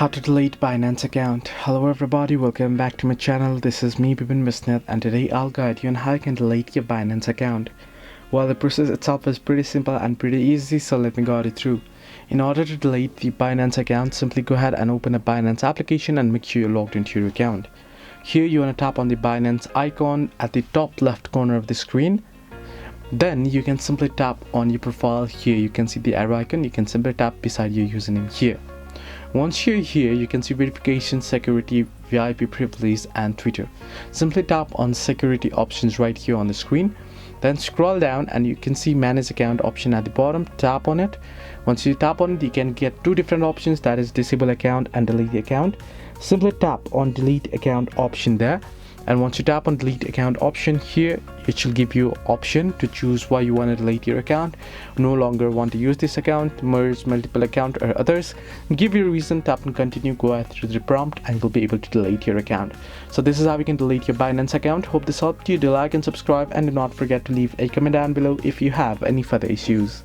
How to delete Binance account. Hello everybody, welcome back to my channel. This is me Bibin, and today I'll guide you on how you can delete your Binance account. Well, the process itself is pretty simple and pretty easy, so let me guide you through. In order to delete the Binance account, simply go ahead and open a Binance application and make sure you're logged into your account. Here you want to tap on the Binance icon at the top left corner of the screen. Then you can simply tap on your profile. Here you can see the arrow icon. You can simply tap beside your username here. Once you're here, you can see verification, security, VIP privilege and Twitter. Simply tap on security options right here on the screen. Then scroll down and you can see manage account option at the bottom. Tap on it. Once you tap on it, you can get two different options, that is disable account and delete the account. Simply tap on delete account option there. And once you tap on delete account option here, it will give you option to choose why you want to delete your account. No longer want to use this account, merge multiple account or others. Give your reason, tap on continue, go ahead through the prompt and you'll be able to delete your account. So this is how you can delete your Binance account. Hope this helped you. Do like and subscribe and do not forget to leave a comment down below if you have any further issues.